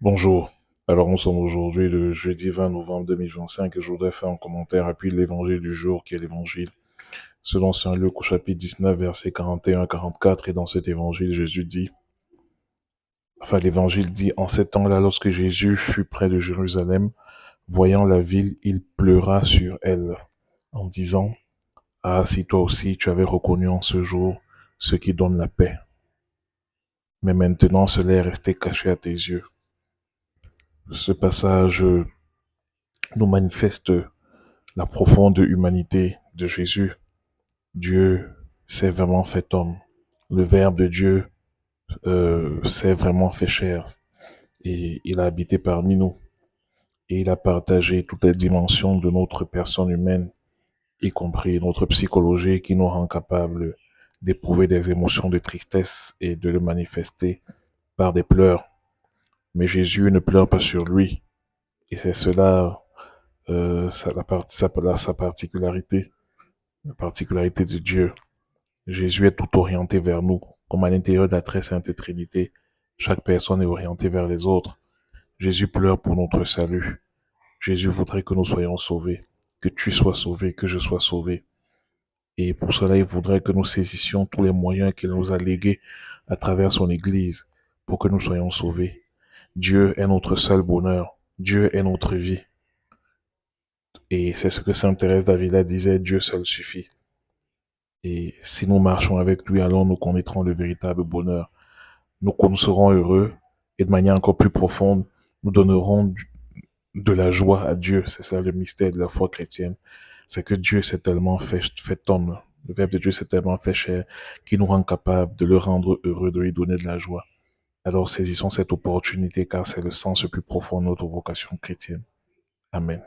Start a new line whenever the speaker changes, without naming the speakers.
Bonjour. Alors, nous sommes aujourd'hui le jeudi 20 novembre 2025 et je voudrais faire un commentaire appui de l'évangile du jour qui est l'évangile selon saint Luc au chapitre 19 versets 41 à 44. Et dans cet évangile, l'évangile dit, en ces temps-là, lorsque Jésus fut près de Jérusalem, voyant la ville, il pleura sur elle en disant, ah, si toi aussi tu avais reconnu en ce jour ce qui donne la paix. Mais maintenant cela est resté caché à tes yeux. Ce passage nous manifeste la profonde humanité de Jésus. Dieu s'est vraiment fait homme. Le Verbe de Dieu s'est vraiment fait chair et il a habité parmi nous. Et il a partagé toutes les dimensions de notre personne humaine, y compris notre psychologie qui nous rend capables d'éprouver des émotions de tristesse et de le manifester par des pleurs. Mais Jésus ne pleure pas sur lui. Et c'est cela, sa particularité, la particularité de Dieu. Jésus est tout orienté vers nous, comme à l'intérieur de la très sainte Trinité. Chaque personne est orientée vers les autres. Jésus pleure pour notre salut. Jésus voudrait que nous soyons sauvés, que tu sois sauvé, que je sois sauvé. Et pour cela, il voudrait que nous saisissions tous les moyens qu'il nous a légués à travers son Église pour que nous soyons sauvés. Dieu est notre seul bonheur. Dieu est notre vie. Et c'est ce que Sainte Thérèse d'Avila disait, Dieu seul suffit. Et si nous marchons avec lui, alors nous connaîtrons le véritable bonheur. Nous serons heureux et de manière encore plus profonde, nous donnerons de la joie à Dieu. C'est ça le mystère de la foi chrétienne. C'est que Dieu s'est tellement fait homme. Le Verbe de Dieu s'est tellement fait chair qu'il nous rend capable de le rendre heureux, de lui donner de la joie. Alors saisissons cette opportunité car c'est le sens le plus profond de notre vocation chrétienne. Amen.